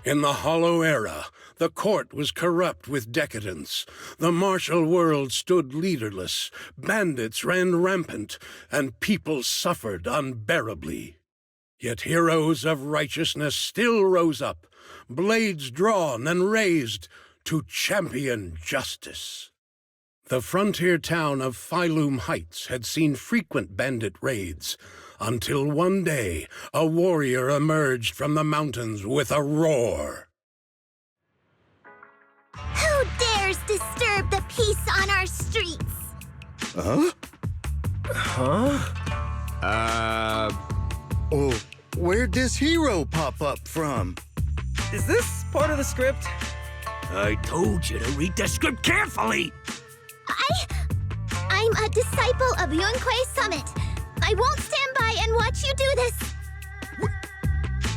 In the Hollow Era, the court was corrupt with decadence. The martial world stood leaderless, bandits ran rampant, and people suffered unbearably. Yet heroes of righteousness still rose up, blades drawn and raised to champion justice. The frontier town of Phylum Heights had seen frequent bandit raids, until one day a warrior emerged from the mountains with a roar. Who dares disturb the peace on our streets? Huh? Oh, where'd this hero pop up from? Is this part of the script? I told you to read the script carefully! I'm a disciple of Yunquei Summit. I won't stand by and watch you do this.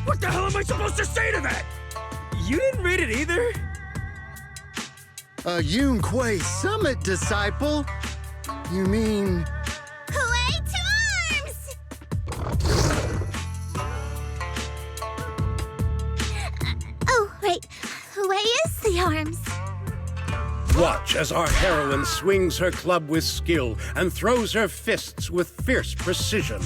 What the hell am I supposed to say to that? You didn't read it either? A Yunquei Summit disciple? You mean... Hooray to arms! Oh, right. Hooray is the arms. Watch as our heroine swings her club with skill and throws her fists with fierce precision.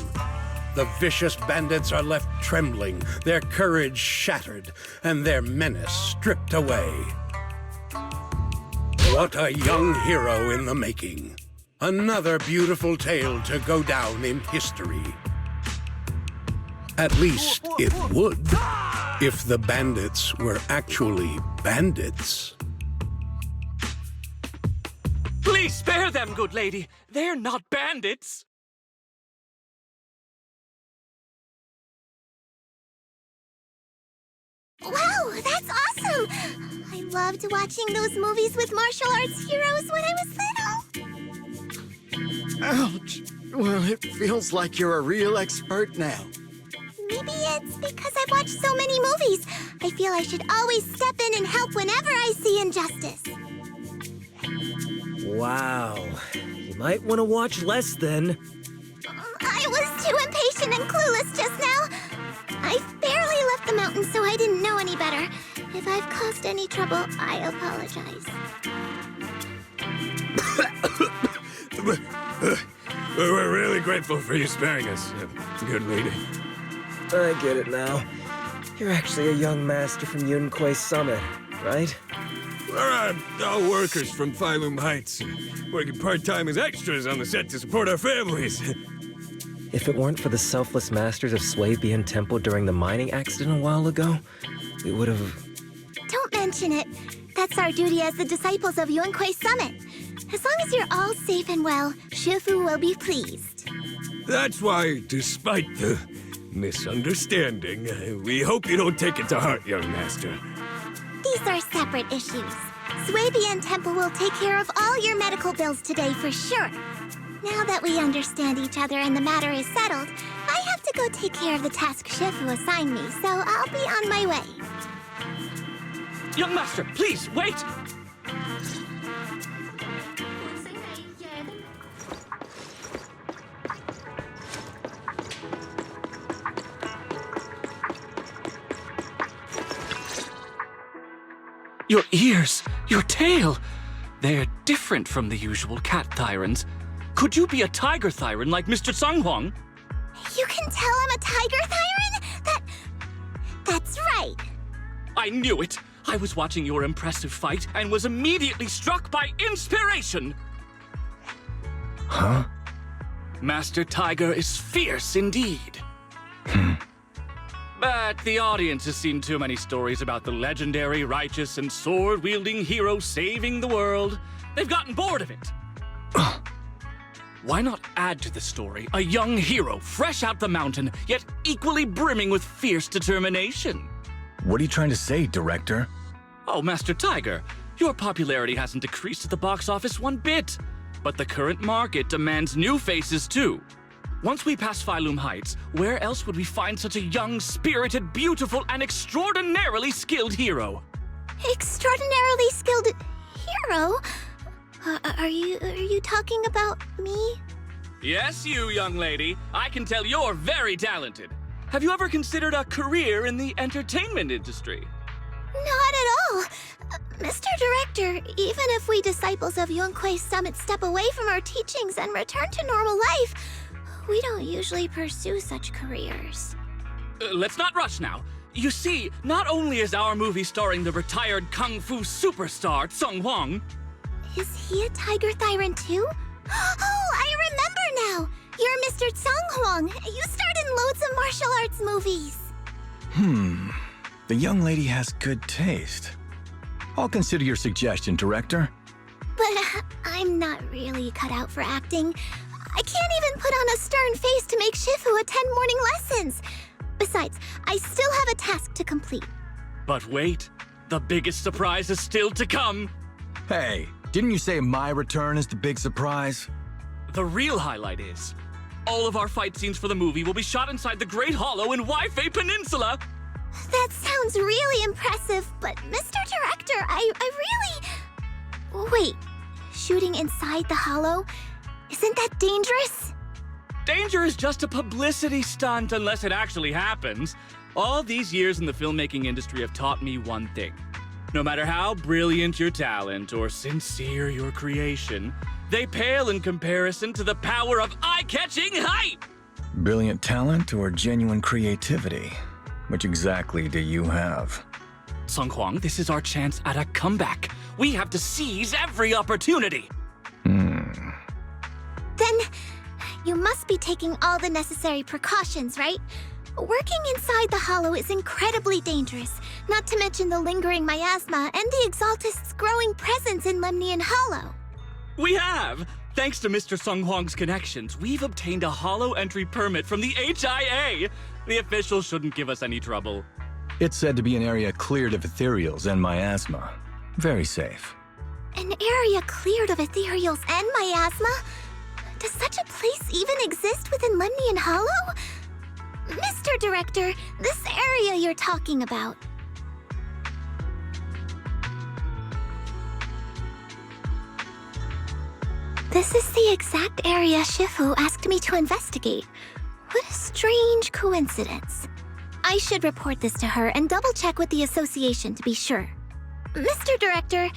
The vicious bandits are left trembling, their courage shattered, and their menace stripped away. What a young hero in the making. Another beautiful tale to go down in history. At least it would, if the bandits were actually bandits. Please spare them, good lady. They're not bandits. Wow, that's awesome! I loved watching those movies with martial arts heroes when I was little. Ouch! Well, it feels like you're a real expert now. Maybe it's because I've watched so many movies. I feel I should always step in and help whenever I see injustice. Wow. You might want to watch less then. I was too impatient and clueless just now. I barely left the mountain, so I didn't know any better. If I've caused any trouble, I apologize. We're really grateful for you sparing us, good lady. I get it now. You're actually a young master from Yunquei Summit, right? We're all workers from Phylum Heights, working part-time as extras on the set to support our families. If it weren't for the selfless masters of Swabian Temple during the mining accident a while ago, we would have... Don't mention it. That's our duty as the disciples of Yunquei Summit. As long as you're all safe and well, Fufu will be pleased. That's why, despite the misunderstanding, we hope you don't take it to heart, young master. These are separate issues. Swabian Temple will take care of all your medical bills today for sure. Now that we understand each other and the matter is settled, I have to go take care of the task Shifu assigned me, so I'll be on my way. Young master, please, wait! Your ears, your tail, they're different from the usual cat thyrans. Could you be a tiger thyran like Mr. Sunghuang? You can tell I'm a tiger thyran? That's right. I knew it! I was watching your impressive fight and was immediately struck by inspiration! Huh? Master Tiger is fierce indeed. But the audience has seen too many stories about the legendary, righteous, and sword-wielding hero saving the world. They've gotten bored of it. Why not add to the story a young hero fresh out the mountain, yet equally brimming with fierce determination? What are you trying to say, director? Oh, Master Tiger, your popularity hasn't decreased at the box office one bit. But the current market demands new faces, too. Once we pass Phylum Heights, where else would we find such a young, spirited, beautiful, and extraordinarily skilled hero? Extraordinarily skilled hero? Are you talking about me? Yes, you, young lady. I can tell you're very talented. Have you ever considered a career in the entertainment industry? Not at all. Mr. Director, even if we disciples of Yunque's summit step away from our teachings and return to normal life, we don't usually pursue such careers. Let's not rush now. You see, not only is our movie starring the retired kung fu superstar Sung Hwang. Is he a Tiger Thyran too? Oh, I remember now! You're Mr. Sung Hwang. You starred in loads of martial arts movies. The young lady has good taste. I'll consider your suggestion, Director. But I'm not really cut out for acting. I can't even put on a stern face to make Shifu attend morning lessons. Besides, I still have a task to complete. But wait, the biggest surprise is still to come. Hey, didn't you say my return is the big surprise? The real highlight is, all of our fight scenes for the movie will be shot inside the Great Hollow in Waifei Peninsula. That sounds really impressive, but Mr. Director, I really... Wait, shooting inside the hollow? Isn't that dangerous? Danger is just a publicity stunt unless it actually happens. All these years in the filmmaking industry have taught me one thing. No matter how brilliant your talent or sincere your creation, they pale in comparison to the power of eye-catching hype! Brilliant talent or genuine creativity? Which exactly do you have? Sung Hwang, this is our chance at a comeback. We have to seize every opportunity. Then, you must be taking all the necessary precautions, right? Working inside the hollow is incredibly dangerous, not to mention the lingering miasma and the Exaltist's growing presence in Lemnian Hollow. We have! Thanks to Mr. Sung Hwang's connections, we've obtained a hollow entry permit from the HIA. The officials shouldn't give us any trouble. It's said to be an area cleared of ethereals and miasma. Very safe. An area cleared of ethereals and miasma? Does such a place even exist within Lemnian Hollow? Mr. Director, this area you're talking about. This is the exact area Shifu asked me to investigate. What a strange coincidence. I should report this to her and double-check with the association to be sure. Mr. Director,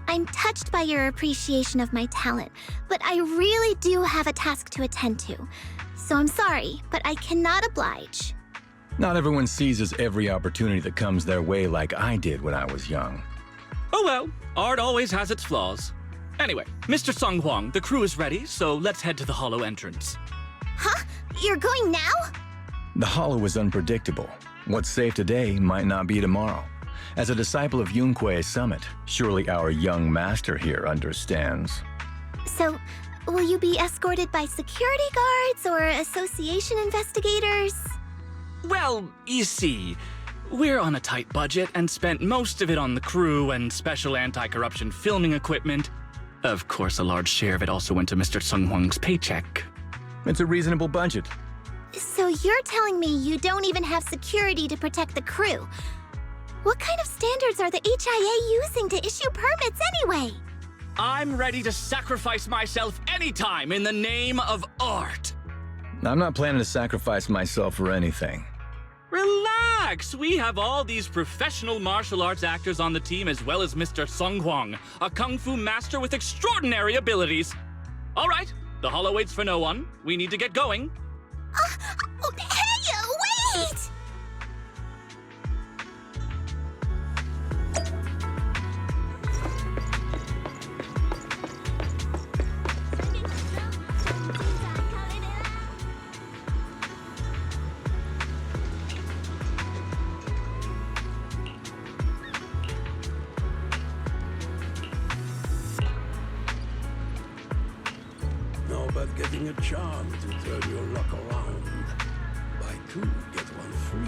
I'm touched by your appreciation of my talent, but I really do have a task to attend to. So I'm sorry, but I cannot oblige. Not everyone seizes every opportunity that comes their way like I did when I was young. Oh well, art always has its flaws. Anyway, Mr. Sung Hwang, the crew is ready, so let's head to the hollow entrance. Huh? You're going now? The hollow is unpredictable. What's safe today might not be tomorrow. As a disciple of Yunque's summit, surely our young master here understands. So, will you be escorted by security guards or association investigators? Well, you see, we're on a tight budget and spent most of it on the crew and special anti-corruption filming equipment. Of course, a large share of it also went to Mr. Sung Hwang's paycheck. It's a reasonable budget. So you're telling me you don't even have security to protect the crew? What kind of standards are the HIA using to issue permits anyway? I'm ready to sacrifice myself anytime in the name of art. I'm not planning to sacrifice myself for anything. Relax! We have all these professional martial arts actors on the team as well as Mr. Sung Hwang, a kung fu master with extraordinary abilities. All right, the hollow waits for no one. We need to get going. Hey, wait! No, but getting a charm to turn your luck around. Buy two, get one free.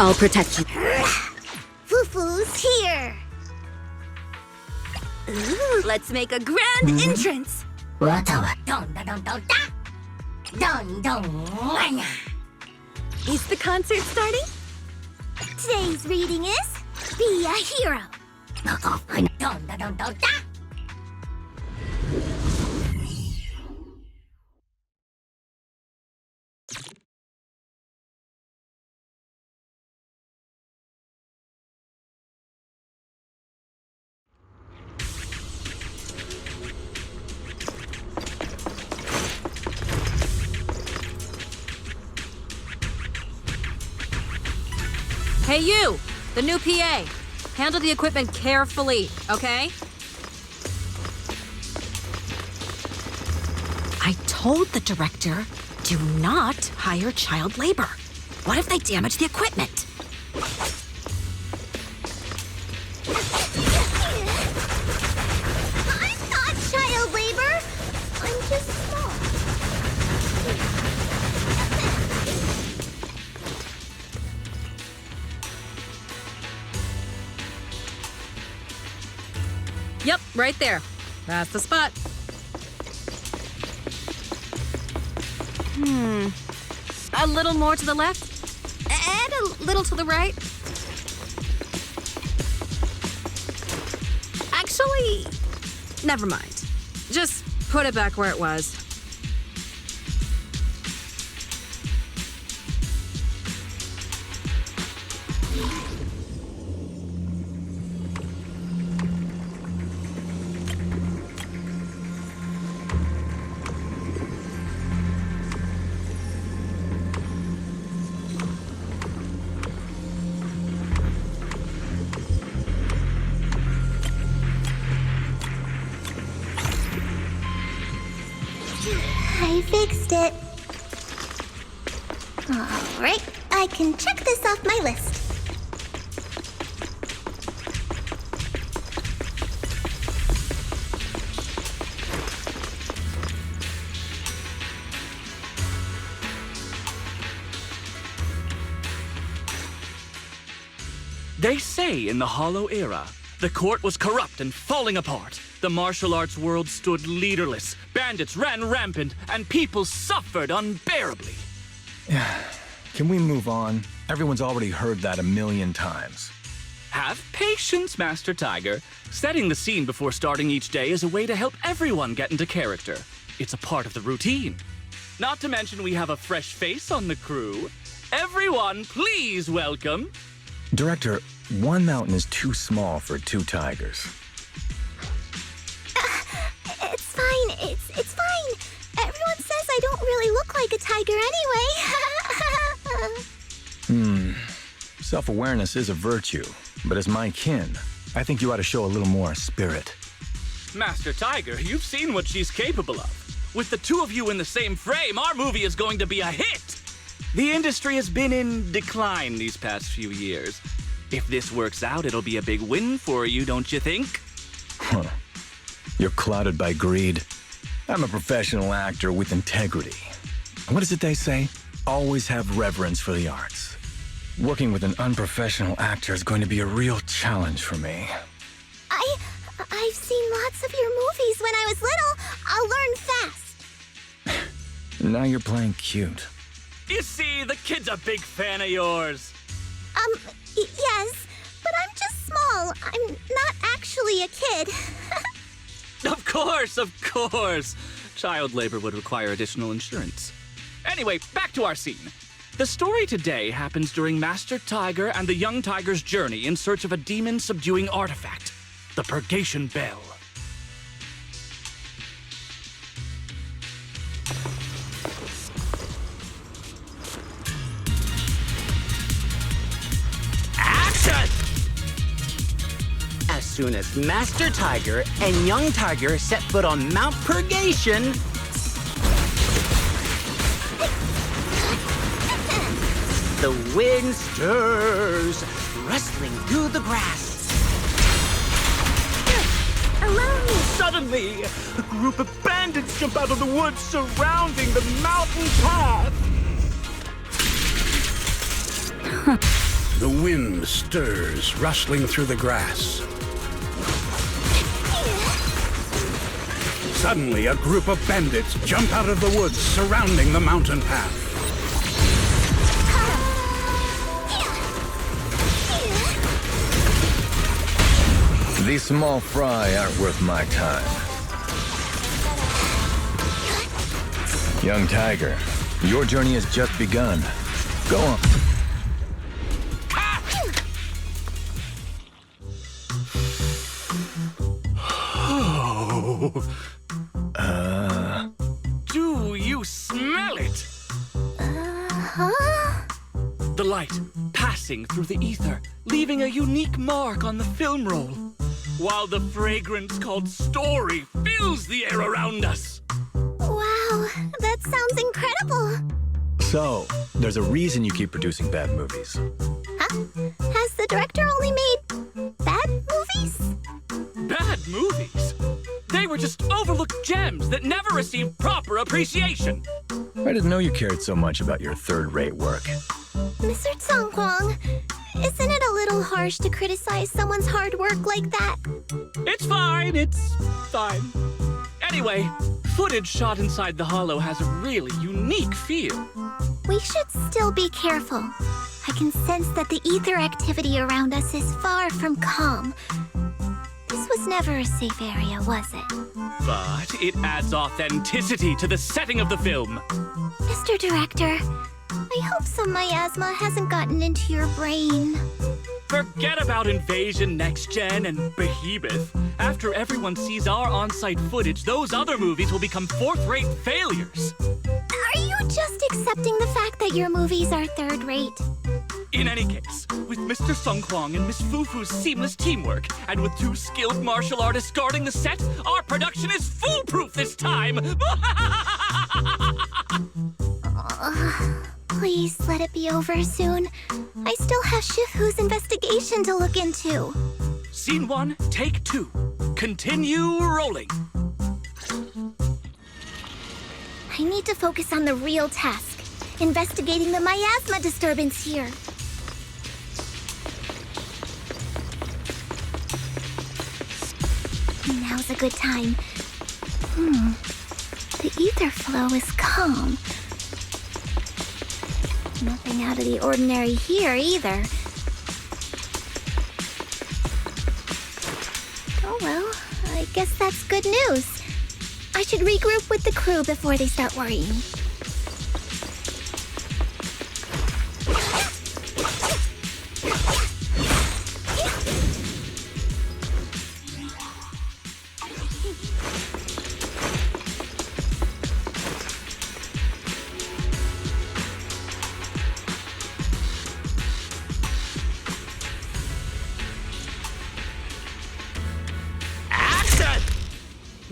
I'll protect you. Fufu's here. Ooh, let's make a grand entrance. Is the concert starting? Today's reading is Be a Hero. Hey you, the new PA. Handle the equipment carefully, okay? I told the director, do not hire child labor. What if they damage the equipment? I'm not child labor. I'm just small. Yep, right there. That's the spot. A little more to the left, and a little to the right. Actually, never mind. Just put it back where it was. I fixed it. All right, I can check this off my list. They say in the Hollow Era, the court was corrupt and falling apart. The martial arts world stood leaderless. Bandits ran rampant, and people suffered unbearably. Can we move on? Everyone's already heard that a million times. Have patience, Master Tiger. Setting the scene before starting each day is a way to help everyone get into character. It's a part of the routine. Not to mention we have a fresh face on the crew. Everyone, please welcome... Director, one mountain is too small for two tigers. It's fine. It's fine. Everyone says I don't really look like a tiger anyway. Self-awareness is a virtue, but as my kin, I think you ought to show a little more spirit. Master Tiger, you've seen what she's capable of. With the two of you in the same frame, our movie is going to be a hit! The industry has been in decline these past few years. If this works out, it'll be a big win for you, don't you think? Huh. You're clouded by greed. I'm a professional actor with integrity. What is it they say? Always have reverence for the arts. Working with an unprofessional actor is going to be a real challenge for me. I've seen lots of your movies when I was little. I'll learn fast. Now you're playing cute. You see, the kid's a big fan of yours. Yes, but I'm just small. I'm not actually a kid. Of course. Child labor would require additional insurance. Anyway, back to our scene. The story today happens during Master Tiger and the young tiger's journey in search of a demon-subduing artifact, the Purgation Bell. As soon as Master Tiger and Young Tiger set foot on Mount Purgation, the wind stirs, rustling through the grass. Allow me. Suddenly, a group of bandits jump out of the woods surrounding the mountain path. The wind stirs, rustling through the grass. Suddenly, a group of bandits jump out of the woods surrounding the mountain path. These small fry aren't worth my time. Young Tiger, your journey has just begun. Go on. Do you smell it? The light passing through the ether, leaving a unique mark on the film roll, while the fragrance called story fills the air around us. Wow, that sounds incredible. So, there's a reason you keep producing bad movies. Huh? Has the director only made bad movies? Bad movies? They were just overlooked gems that never received proper appreciation. I didn't know you cared so much about your third-rate work. Mr. Tsongkwang, isn't it a little harsh to criticize someone's hard work like that? It's fine. Anyway, footage shot inside the hollow has a really unique feel. We should still be careful. I can sense that the ether activity around us is far from calm. This was never a safe area, was it? But it adds authenticity to the setting of the film. Mr. Director, I hope some miasma hasn't gotten into your brain. Forget about Invasion Next Gen and Behemoth. After everyone sees our on-site footage, those other movies will become fourth-rate failures. Are you just accepting the fact that your movies are third-rate? In any case, with Mr. Sung Kwang and Miss Fufu's seamless teamwork, and with 2 skilled martial artists guarding the set, our production is foolproof this time! Please let it be over soon. I still have Shifu's investigation to look into. Scene 1, take 2. Continue rolling. I need to focus on the real task, investigating the miasma disturbance here. Now's a good time. The ether flow is calm. Nothing out of the ordinary here, either. Oh well, I guess that's good news. I should regroup with the crew before they start worrying.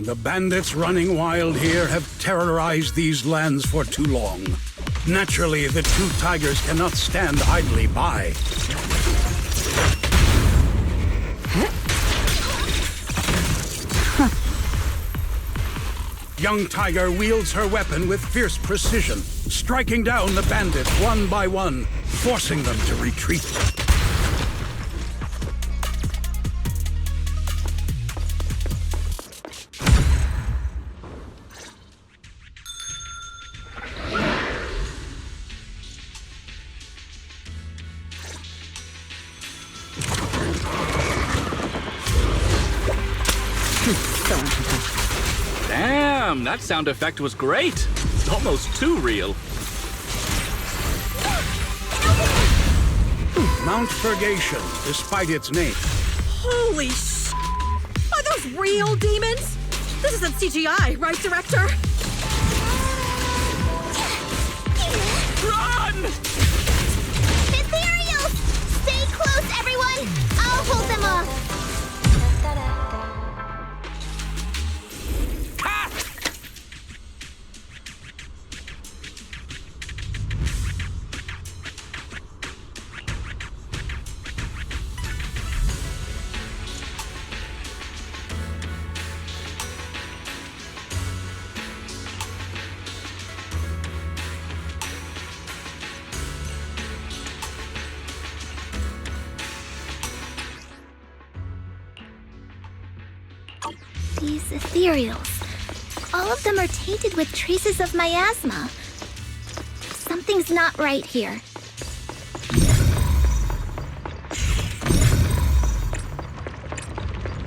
The bandits running wild here have terrorized these lands for too long. Naturally, the 2 tigers cannot stand idly by. Young Tiger wields her weapon with fierce precision, striking down the bandits one by one, forcing them to retreat. Damn, that sound effect was great. Almost too real. Mount Purgation, despite its name. Holy sh! Are those real demons? This isn't CGI, right, director? Run! Ethereals! Stay close, everyone! I'll hold them off. These ethereals. All of them are tainted with traces of miasma. Something's not right here.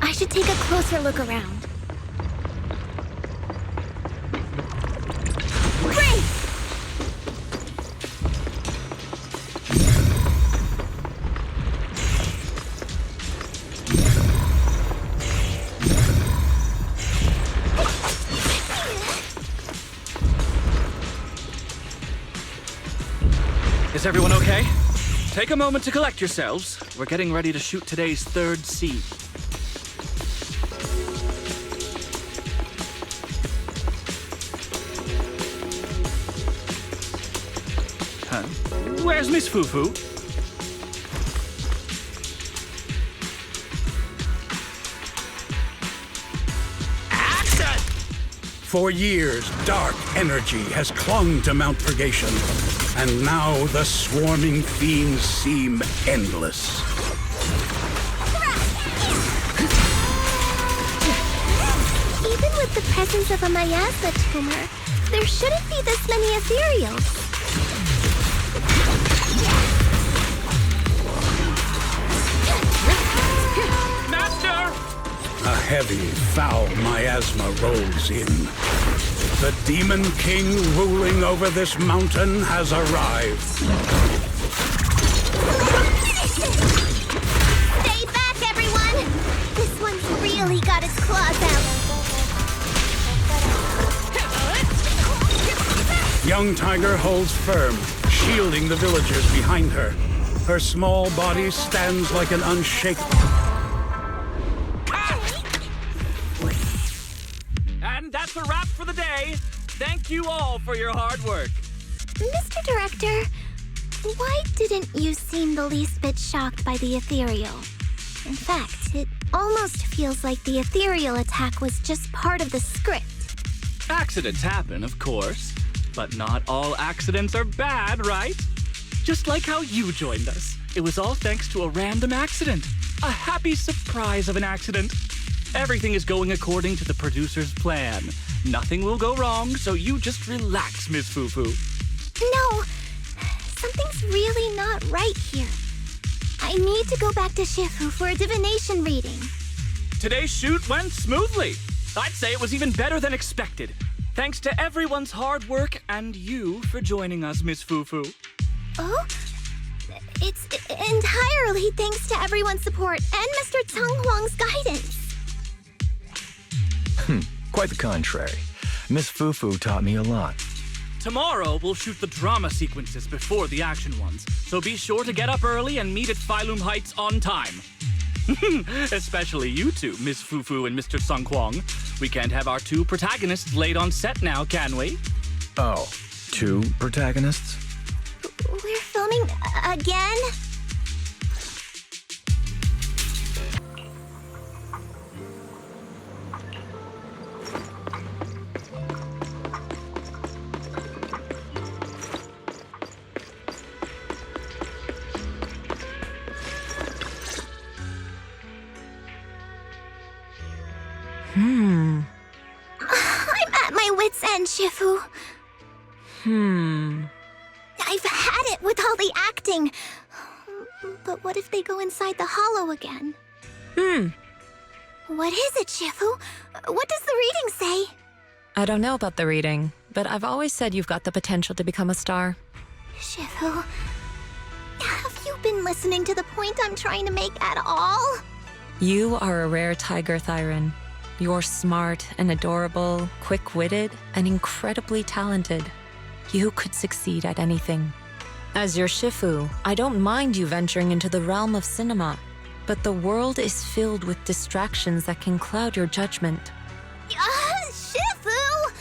I should take a closer look around. Great! Is everyone okay? Take a moment to collect yourselves. We're getting ready to shoot today's third scene. Huh? Where's Miss Fufu? For years, dark energy has clung to Mount Purgation, and now the swarming fiends seem endless. Even with the presence of a miasma tumor, there shouldn't be this many ethereals. Master! A heavy, foul miasma rolls in. The Demon King ruling over this mountain has arrived. Stay back, everyone! This one's really got its claws out. Young Tiger holds firm, shielding the villagers behind her. Her small body stands like an unshakable... And that's a wrap for the day. Thank you all for your hard work. Mr. Director, why didn't you seem the least bit shocked by the ethereal? In fact, it almost feels like the ethereal attack was just part of the script. Accidents happen, of course. But not all accidents are bad, right? Just like how you joined us. It was all thanks to a random accident. A happy surprise of an accident. Everything is going according to the producer's plan. Nothing will go wrong, so you just relax, Miss Fufu. No, something's really not right here. I need to go back to Shifu for a divination reading. Today's shoot went smoothly. I'd say it was even better than expected. Thanks to everyone's hard work and you for joining us, Miss Fufu. Oh? It's entirely thanks to everyone's support and Mr. Tang Huang's guidance. Quite the contrary. Miss Fufu taught me a lot. Tomorrow, we'll shoot the drama sequences before the action ones, so be sure to get up early and meet at Phylum Heights on time. Especially you two, Miss Fufu and Mr. Sung Kwong. We can't have our two protagonists late on set now, can we? Oh, two protagonists? We're filming again? I'm at my wit's end, Shifu. I've had it with all the acting. But what if they go inside the hollow again? What is it, Shifu? What does the reading say? I don't know about the reading, but I've always said you've got the potential to become a star. Shifu, have you been listening to the point I'm trying to make at all? You are a rare tiger, Thyron. You're smart and adorable, quick-witted, and incredibly talented. You could succeed at anything. As your Shifu, I don't mind you venturing into the realm of cinema, but the world is filled with distractions that can cloud your judgment. Shifu!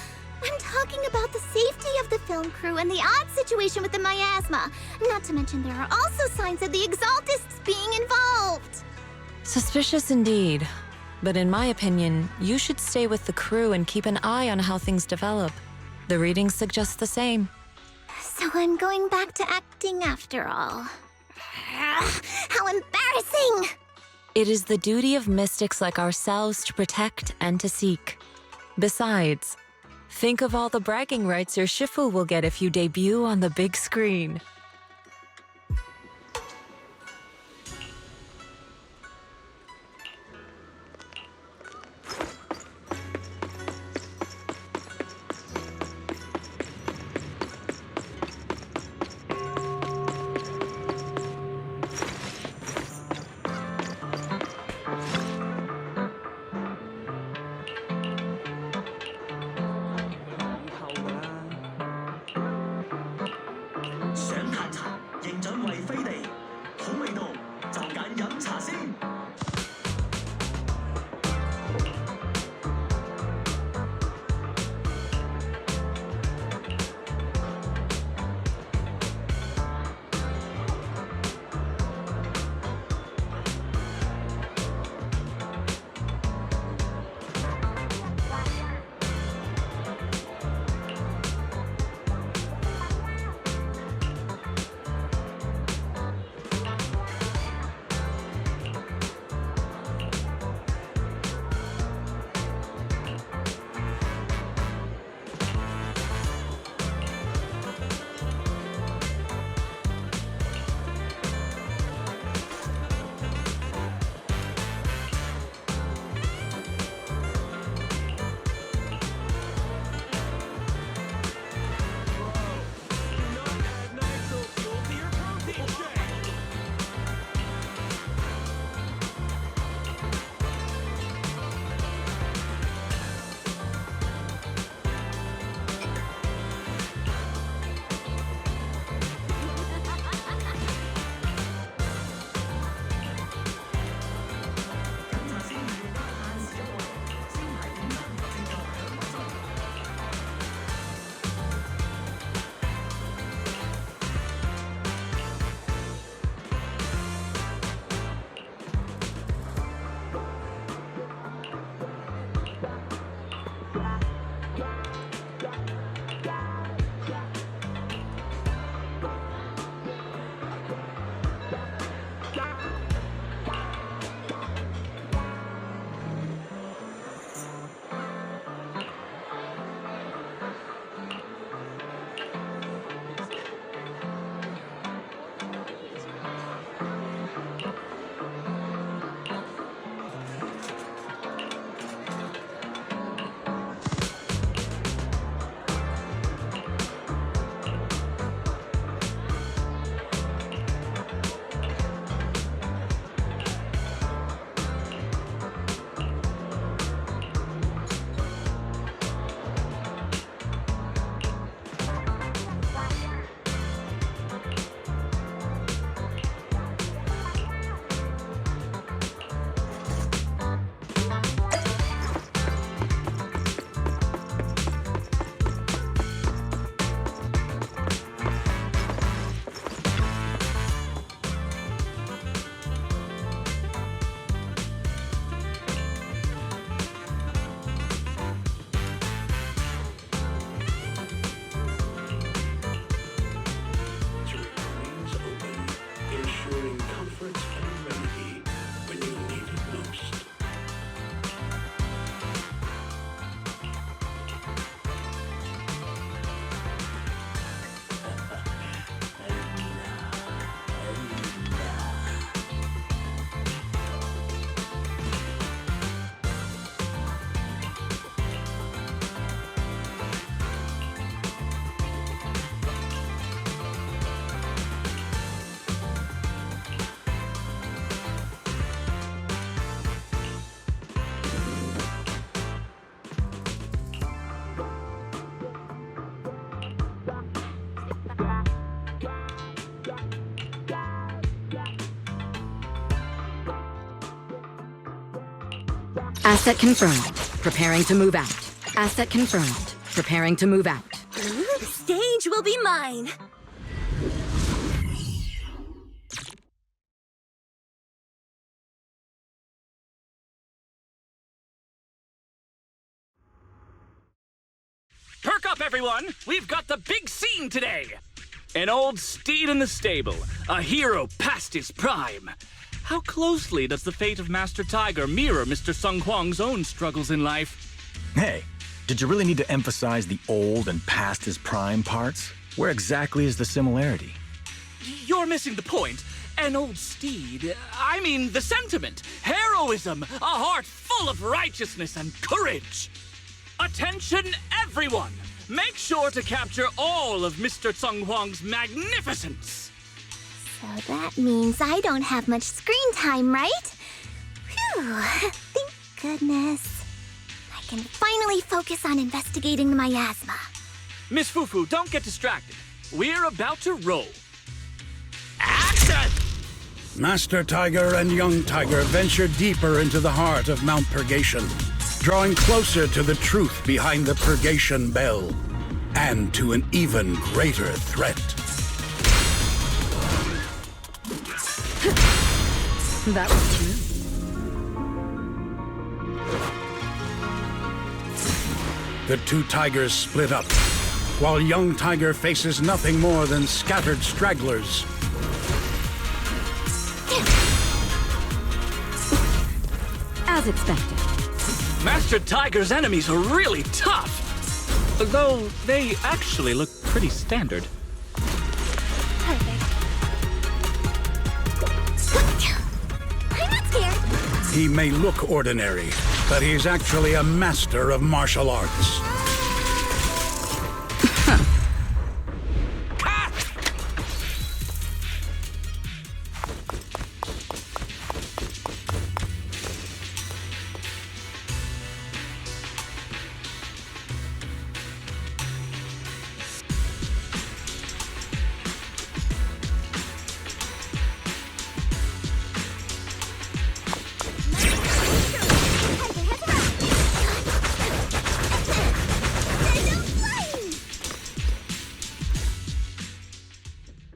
I'm talking about the safety of the film crew and the odd situation with the miasma. Not to mention there are also signs of the Exaltists being involved. Suspicious indeed. But in my opinion, you should stay with the crew and keep an eye on how things develop. The readings suggest the same. So I'm going back to acting after all. How embarrassing! It is the duty of mystics like ourselves to protect and to seek. Besides, think of all the bragging rights your Shifu will get if you debut on the big screen. Asset confirmed. Preparing to move out. Asset confirmed. Preparing to move out. The stage will be mine. Perk up, everyone! We've got the big scene today! An old steed in the stable, a hero past his prime. How closely does the fate of Master Tiger mirror Mr. Sung Huang's own struggles in life? Hey, did you really need to emphasize the old and past his prime parts? Where exactly is the similarity? You're missing the point. An old steed. I mean the sentiment. Heroism. A heart full of righteousness and courage. Attention, everyone! Make sure to capture all of Mr. Sung Huang's magnificence. So that means I don't have much screen time, right? Phew, thank goodness. I can finally focus on investigating the miasma. Miss Fufu, don't get distracted. We're about to roll. Action! Master Tiger and Young Tiger venture deeper into the heart of Mount Purgation, drawing closer to the truth behind the Purgation Bell, and to an even greater threat. That was smooth. The two tigers split up, while Young Tiger faces nothing more than scattered stragglers. As expected. Master Tiger's enemies are really tough. Though they actually look pretty standard. Perfect. I'm not scared. He may look ordinary, but he's actually a master of martial arts.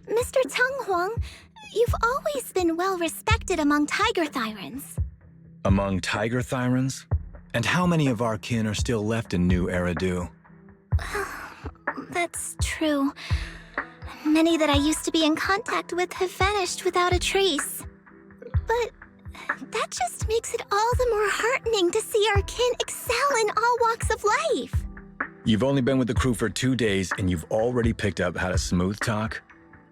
Mr. Tung Huang, you've always been well respected among tiger thyrans. Among tiger thyrans? And how many of our kin are still left in New Eridu? That's true. Many that I used to be in contact with have vanished without a trace. But that just makes it all the more heartening to see our kin excel in all walks of life. You've only been with the crew for 2 days and you've already picked up how to smooth talk?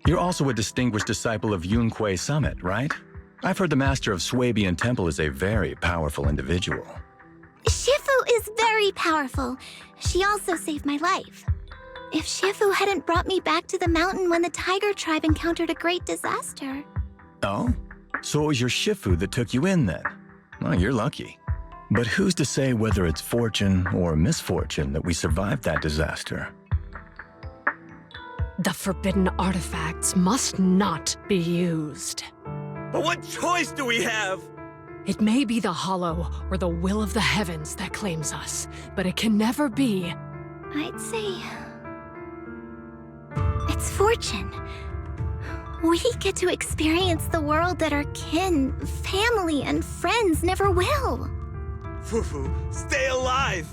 You're also a distinguished disciple of Yunquei Summit, right? I've heard the master of Swabian Temple is a very powerful individual. Shifu is very powerful. She also saved my life. If Shifu hadn't brought me back to the mountain when the tiger tribe encountered a great disaster. Oh? So it was your Shifu that took you in then? Well, you're lucky. But who's to say whether it's fortune or misfortune that we survived that disaster? The forbidden artifacts must not be used. But what choice do we have? It may be the Hollow or the will of the heavens that claims us, but it can never be. I'd say it's fortune. We get to experience the world that our kin, family, and friends never will. Fufu, stay alive!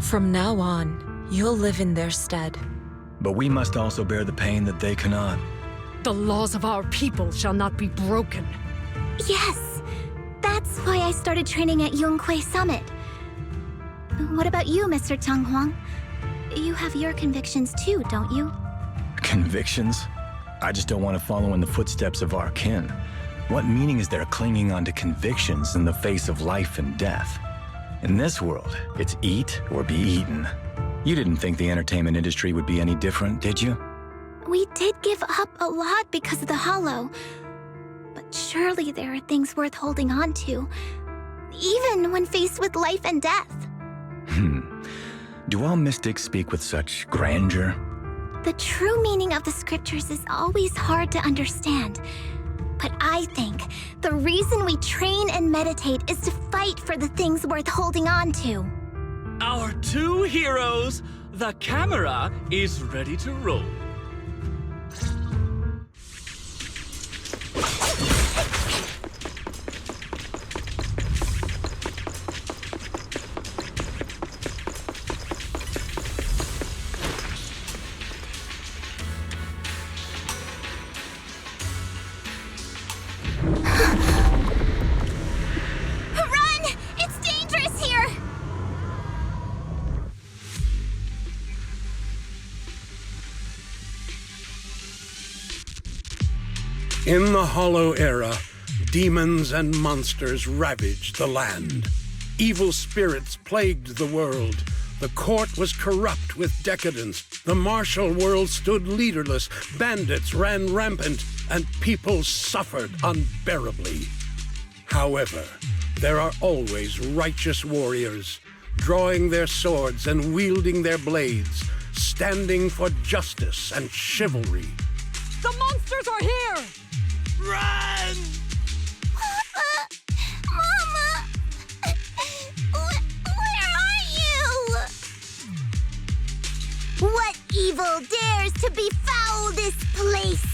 From now on, you'll live in their stead. But we must also bear the pain that they cannot. The laws of our people shall not be broken. Yes, that's why I started training at Yunquei Summit. What about you, Mr. Tung Huang? You have your convictions too, don't you? Convictions? I just don't want to follow in the footsteps of our kin. What meaning is there clinging on to convictions in the face of life and death? In this world, it's eat or be eaten. You didn't think the entertainment industry would be any different, did you? We did give up a lot because of the Hollow. But surely there are things worth holding on to, even when faced with life and death. Do all mystics speak with such grandeur? The true meaning of the scriptures is always hard to understand. But I think the reason we train and meditate is to fight for the things worth holding on to. Our two heroes, the camera is ready to roll. In the Hollow Era, demons and monsters ravaged the land. Evil spirits plagued the world. The court was corrupt with decadence. The martial world stood leaderless. Bandits ran rampant, and people suffered unbearably. However, there are always righteous warriors, drawing their swords and wielding their blades, standing for justice and chivalry. The monsters are here! Run! Mama! Where are you? What evil dares to befoul this place?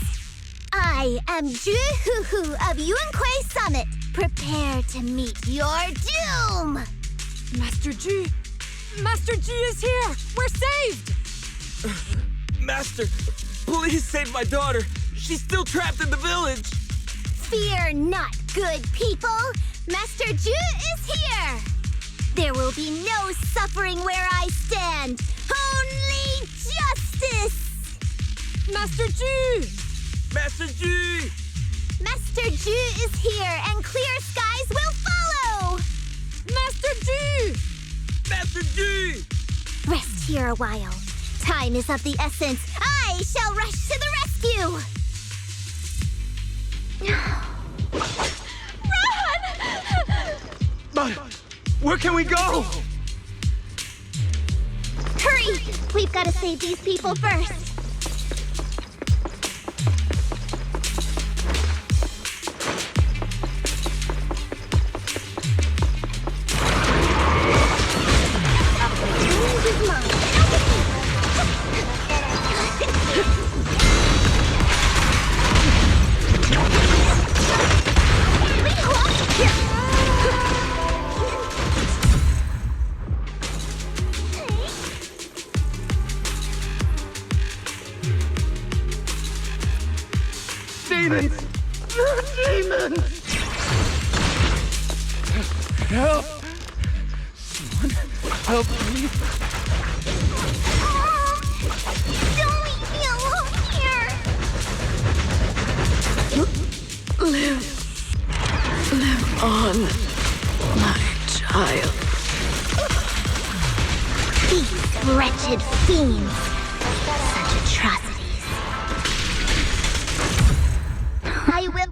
I am Juhuhu of Yunkui Summit. Prepare to meet your doom! Master G! Master G is here! We're saved! Master, please save my daughter. She's still trapped in the village. Fear not, good people. Master Ju is here. There will be no suffering where I stand. Only justice. Master G! Master G! Master Ju is here, and clear skies will follow. Master G! Master G! Rest here a while. Time is of the essence. I shall rush to the rescue. Run! But where can we go? Hurry! We've got to save these people first. Demons! Demons! Help! Someone help me! Don't leave me alone here! Live on, my child. These wretched fiends. Such atrocities. I will...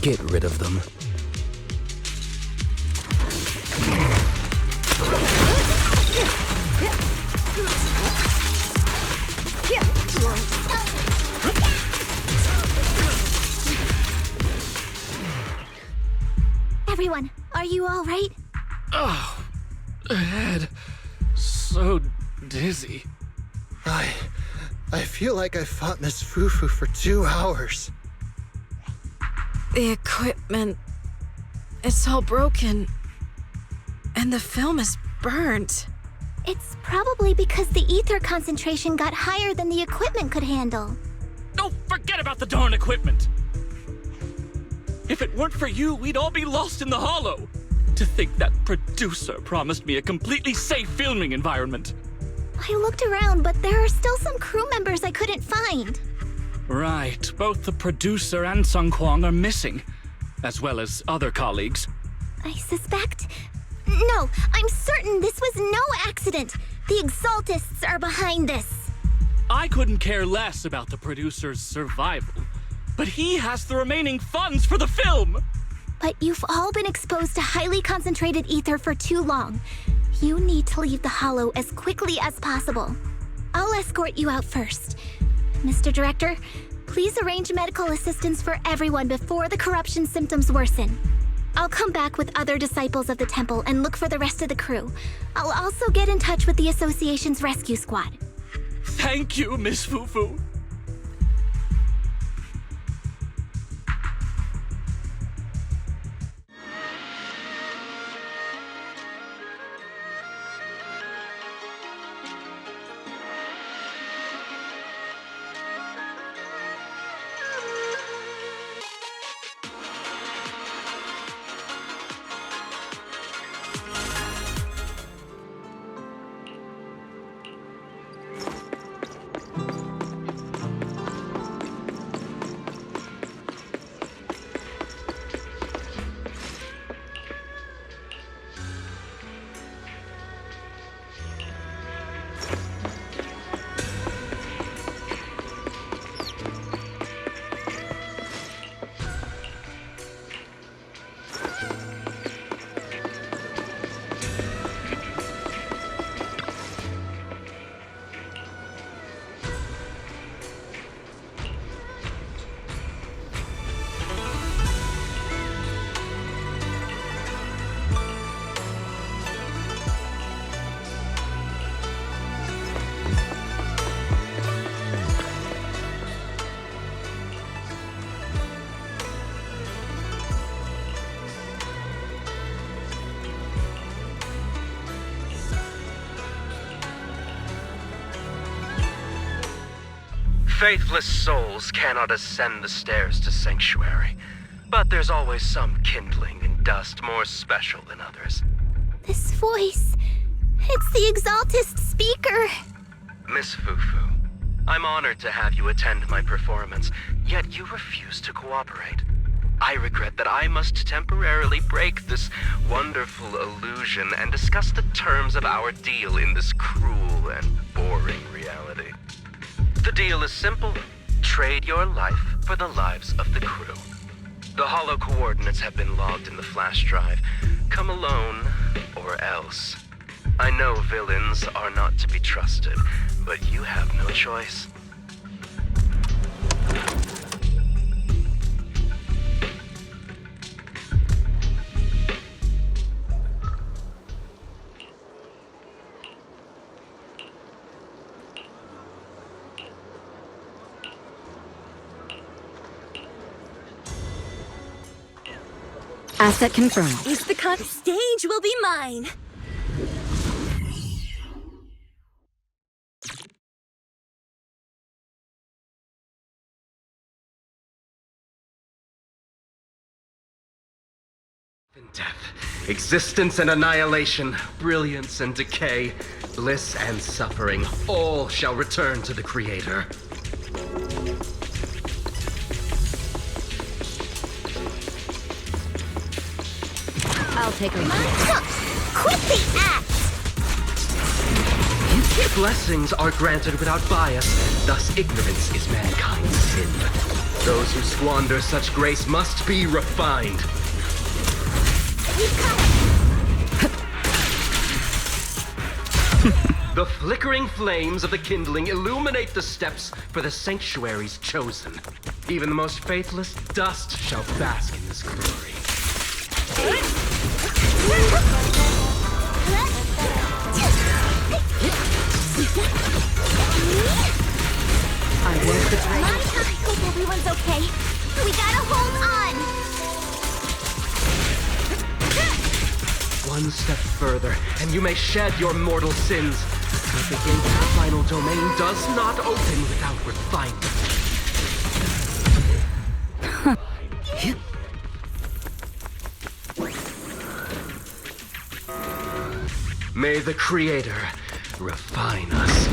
Get rid of them. Everyone, are you all right? Oh, head. So dizzy. I feel like I fought Miss Fufu for 2 hours. The equipment... it's all broken. And the film is burnt. It's probably because the ether concentration got higher than the equipment could handle. Don't forget about the darn equipment! If it weren't for you, we'd all be lost in the hollow. To think that producer promised me a completely safe filming environment. I looked around, but there are still some crew members I couldn't find. Right, both the producer and Sung Kwang are missing, as well as other colleagues. I suspect... No, I'm certain this was no accident. The Exaltists are behind this. I couldn't care less about the producer's survival, but he has the remaining funds for the film! But you've all been exposed to highly concentrated ether for too long. You need to leave the hollow as quickly as possible. I'll escort you out first. Mr. Director, please arrange medical assistance for everyone before the corruption symptoms worsen. I'll come back with other disciples of the temple and look for the rest of the crew. I'll also get in touch with the association's rescue squad. Thank you, Miss Fufu. Faithless souls cannot ascend the stairs to Sanctuary, but there's always some kindling in dust more special than others. This voice... it's the Exaltist speaker! Miss Fufu, I'm honored to have you attend my performance, yet you refuse to cooperate. I regret that I must temporarily break this wonderful illusion and discuss the terms of our deal in this cruel and boring reality. The deal is simple. Trade your life for the lives of the crew. The hollow coordinates have been logged in the flash drive. Come alone, or else. I know villains are not to be trusted, but you have no choice. Asset confirmed. The stage will be mine. Death, existence and annihilation, brilliance and decay, bliss and suffering, all shall return to the Creator. I'll take her. Quit the act! Blessings are granted without bias, thus ignorance is mankind's sin. Those who squander such grace must be refined. The flickering flames of the kindling illuminate the steps for the sanctuary's chosen. Even the most faithless dust shall bask in this glory. I hope everyone's okay. We gotta hold on! One step further, and you may shed your mortal sins. But the gate to the final domain does not open without refinement. May the Creator refine us.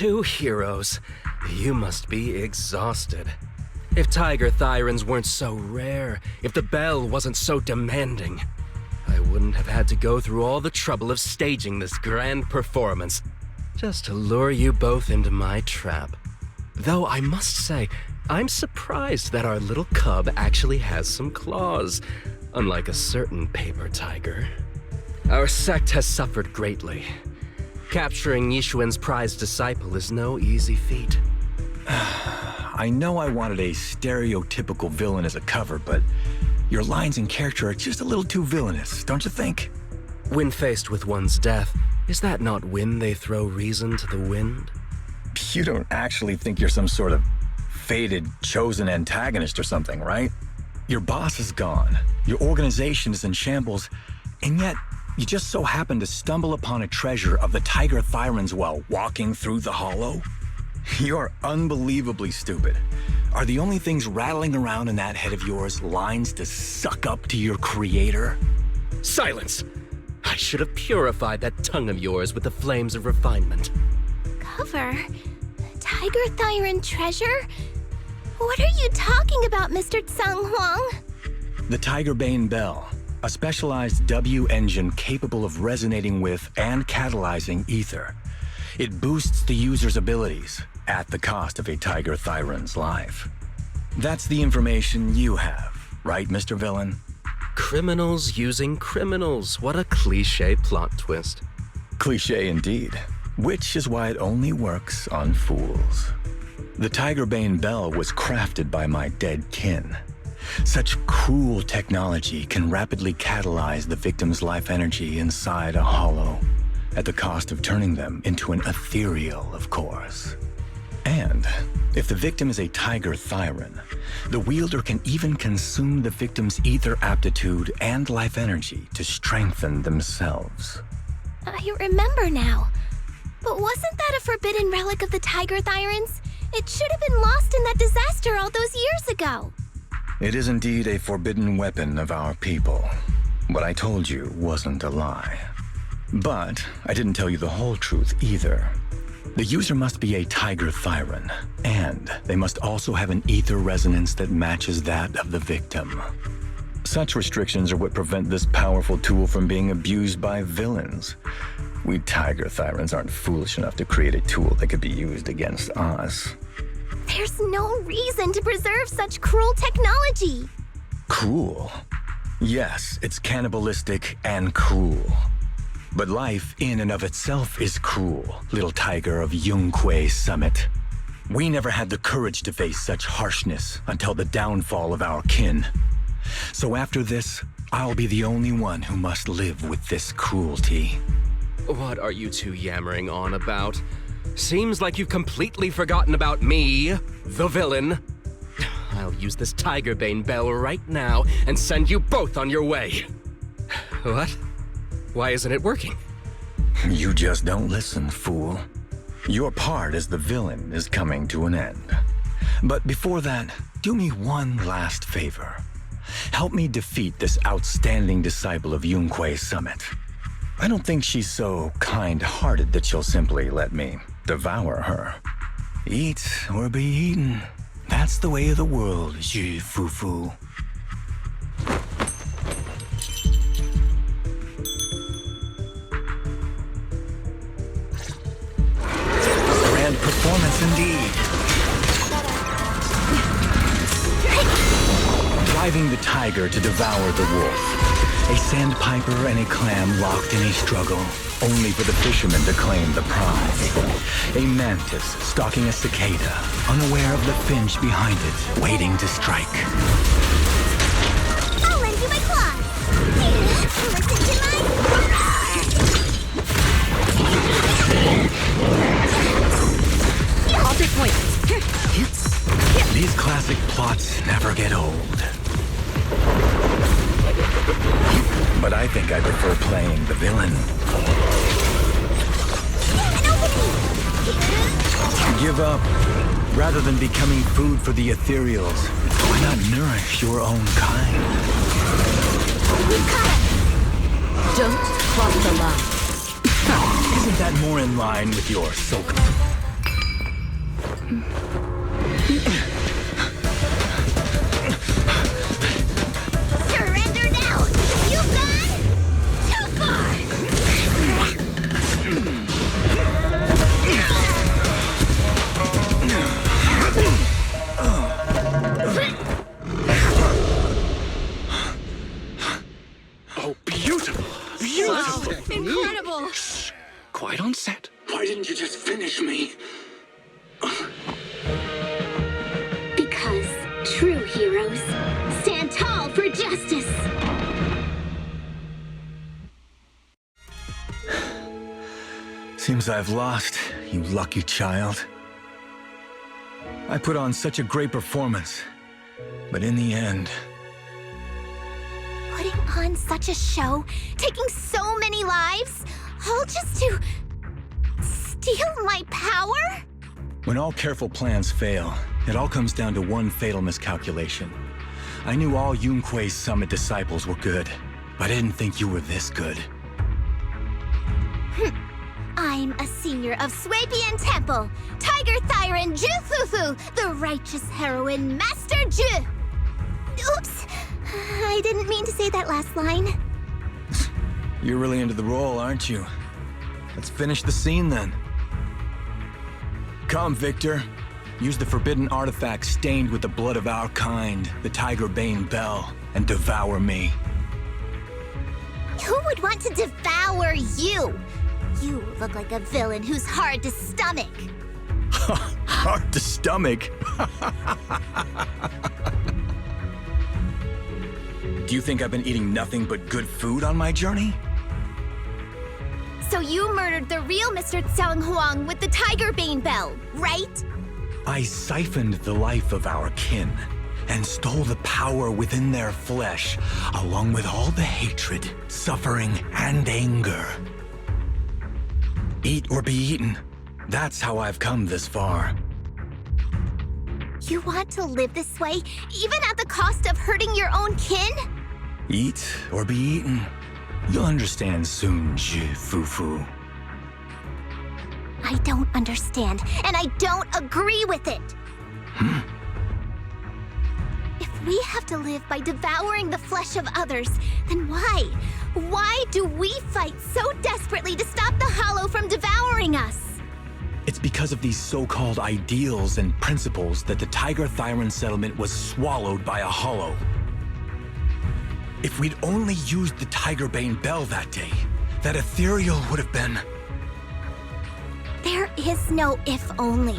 Two heroes. You must be exhausted. If Tiger Thyrans weren't so rare, if the bell wasn't so demanding, I wouldn't have had to go through all the trouble of staging this grand performance just to lure you both into my trap. Though I must say, I'm surprised that our little cub actually has some claws, unlike a certain paper tiger. Our sect has suffered greatly. Capturing Yishuan's prized disciple is no easy feat. I know I wanted a stereotypical villain as a cover, but your lines and character are just a little too villainous, don't you think? When faced with one's death, is that not when they throw reason to the wind? You don't actually think you're some sort of fated, chosen antagonist or something, right? Your boss is gone, your organization is in shambles, and yet you just so happen to stumble upon a treasure of the Tiger Thyrans while walking through the hollow? You're unbelievably stupid. Are the only things rattling around in that head of yours lines to suck up to your creator? Silence! I should have purified that tongue of yours with the flames of refinement. Cover? Tiger Thyran treasure? What are you talking about, Mr. Tsang Huang? The Tiger Bane Bell, a specialized W engine capable of resonating with and catalyzing ether. It boosts the user's abilities at the cost of a Tiger Thyran's life. That's the information you have, right, Mr. Villain? Criminals using criminals. What a cliché plot twist. Cliché indeed, which is why it only works on fools. The Tiger Bane Bell was crafted by my dead kin. Such cruel technology can rapidly catalyze the victim's life energy inside a hollow, at the cost of turning them into an ethereal, of course. And if the victim is a Tiger Thyran, the wielder can even consume the victim's ether aptitude and life energy to strengthen themselves. I remember now. But wasn't that a forbidden relic of the Tiger Thyrans? It should have been lost in that disaster all those years ago. It is indeed a forbidden weapon of our people. What I told you wasn't a lie. But I didn't tell you the whole truth either. The user must be a Tiger Thyran, and they must also have an ether resonance that matches that of the victim. Such restrictions are what prevent this powerful tool from being abused by villains. We Tiger Thyrans aren't foolish enough to create a tool that could be used against us. There's no reason to preserve such cruel technology. Cruel? Yes, it's cannibalistic and cruel. But life in and of itself is cruel, little tiger of Yunque Summit. We never had the courage to face such harshness until the downfall of our kin. So after this, I'll be the only one who must live with this cruelty. What are you two yammering on about? Seems like you've completely forgotten about me, the villain. I'll use this Tiger Bane Bell right now and send you both on your way. What? Why isn't it working? You just don't listen, fool. Your part as the villain is coming to an end. But before that, do me one last favor. Help me defeat this outstanding disciple of Yunque Summit. I don't think she's so kind-hearted that she'll simply let me devour her. Eat or be eaten. That's the way of the world, Fufu. Grand performance indeed. Driving the tiger to devour the wolf. A sandpiper and a clam locked in a struggle, only for the fisherman to claim the prize. A mantis stalking a cicada, unaware of the finch behind it, waiting to strike. I'll lend you my claws. Listen to my... I'll take point. These classic plots never get old. But I think I prefer playing the villain. Give up. Rather than becoming food for the ethereals, why not nourish your own kind? Don't cross the line. Isn't that more in line with your so... Surrender now! You've gone too far! Oh, beautiful! Beautiful! Incredible! Quite on set. Why didn't you just finish me? Because true heroes stand tall for justice. Seems I've lost, you lucky child. I put on such a great performance, but in the end... Putting on such a show, taking so many lives, all just to steal my power? When all careful plans fail, it all comes down to one fatal miscalculation. I knew all Yunque's summit disciples were good, but I didn't think you were this good. I'm a senior of Swabian Temple, Tiger Thyron Ju Fufu, the righteous heroine Master Ju. Oops, I didn't mean to say that last line. You're really into the role, aren't you? Let's finish the scene then. Come, Victor. Use the forbidden artifact stained with the blood of our kind, the Tiger Bane Bell, and devour me. Who would want to devour you? You look like a villain who's hard to stomach. Hard to stomach? Do you think I've been eating nothing but good food on my journey? So you murdered the real Mr. Tsang Huang with the Tiger Bane Bell, right? I siphoned the life of our kin and stole the power within their flesh, along with all the hatred, suffering, and anger. Eat or be eaten. That's how I've come this far. You want to live this way, even at the cost of hurting your own kin? Eat or be eaten. You'll understand soon, Fufu. I don't understand, and I don't agree with it. If we have to live by devouring the flesh of others, then why? Why do we fight so desperately to stop the Hollow from devouring us? It's because of these so-called ideals and principles that the Tiger Thyron settlement was swallowed by a Hollow. If we'd only used the Tiger Bane Bell that day, that ethereal would have been... There is no if only.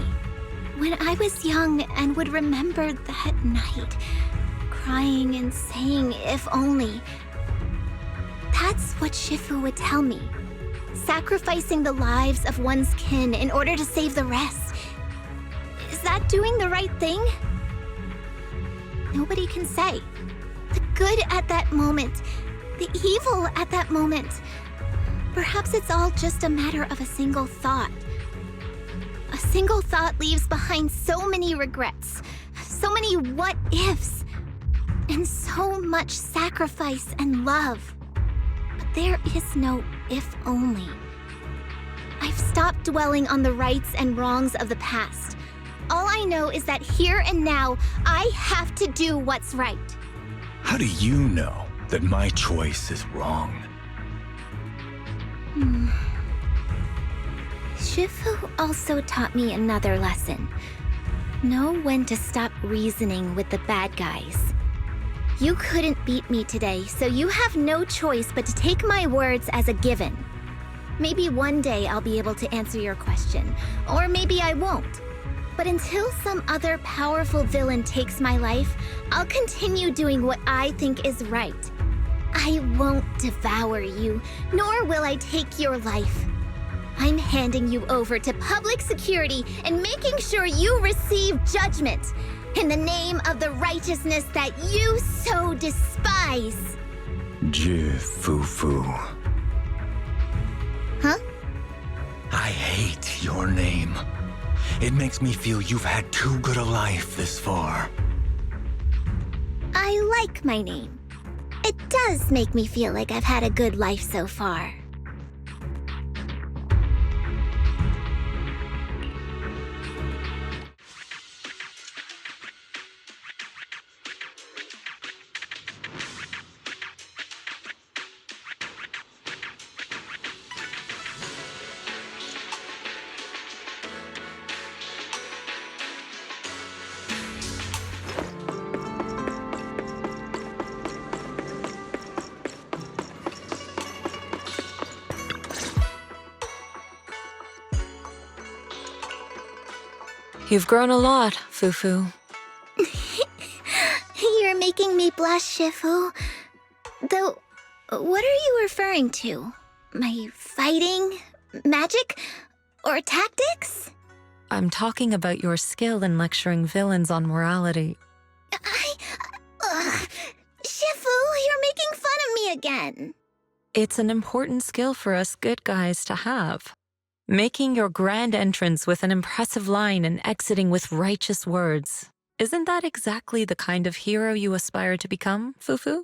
When I was young and would remember that night, crying and saying if only, that's what Shifu would tell me. Sacrificing the lives of one's kin in order to save the rest. Is that doing the right thing? Nobody can say. The good at that moment, the evil at that moment. Perhaps it's all just a matter of a single thought. A single thought leaves behind so many regrets, so many what-ifs, and so much sacrifice and love. But there is no if only. I've stopped dwelling on the rights and wrongs of the past. All I know is that here and now, I have to do what's right. How do you know that my choice is wrong? Shifu also taught me another lesson. Know when to stop reasoning with the bad guys. You couldn't beat me today, so you have no choice but to take my words as a given. Maybe one day I'll be able to answer your question, or maybe I won't. But until some other powerful villain takes my life, I'll continue doing what I think is right. I won't devour you, nor will I take your life. I'm handing you over to public security and making sure you receive judgment in the name of the righteousness that you so despise. Fufu. Huh? I hate your name. It makes me feel you've had too good a life this far. I like my name. It does make me feel like I've had a good life so far. You've grown a lot, Fufu. You're making me blush, Shifu. Though, what are you referring to? My fighting? Magic? Or tactics? I'm talking about your skill in lecturing villains on morality. Shifu, you're making fun of me again. It's an important skill for us good guys to have. Making your grand entrance with an impressive line and exiting with righteous words. Isn't that exactly the kind of hero you aspire to become, Fufu?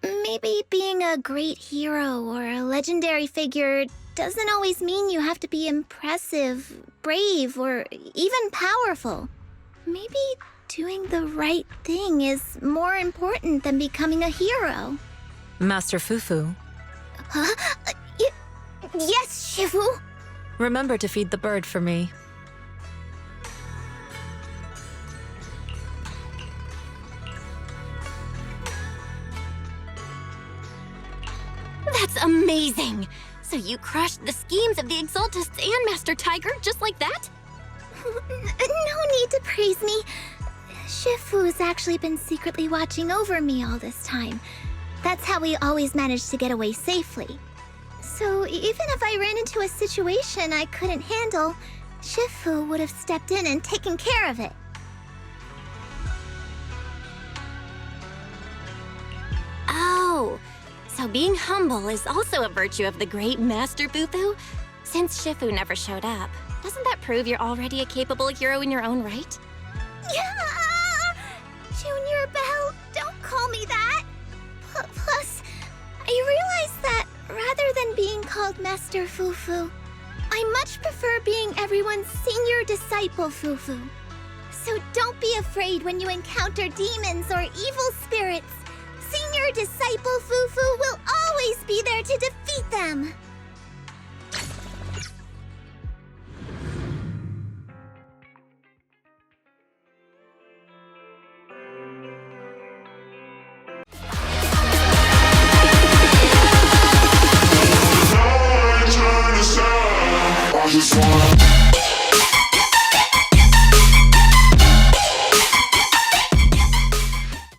Maybe being a great hero or a legendary figure doesn't always mean you have to be impressive, brave, or even powerful. Maybe doing the right thing is more important than becoming a hero. Master Fufu. Huh? Yes, Shifu. Remember to feed the bird for me. That's amazing! So you crushed the schemes of the Exaltists and Master Tiger just like that? No need to praise me. Shifu's actually been secretly watching over me all this time. That's how we always managed to get away safely. So even if I ran into a situation I couldn't handle, Shifu would have stepped in and taken care of it. Oh, so being humble is also a virtue of the great Master Fufu? Since Shifu never showed up, doesn't that prove you're already a capable hero in your own right? Yeah! Junior Belle, don't call me that! Plus, I realize that rather than being called Master Fufu, I much prefer being everyone's senior disciple Fufu. So don't be afraid when you encounter demons or evil spirits. Senior disciple Fufu will always be there to defeat them. I just wanna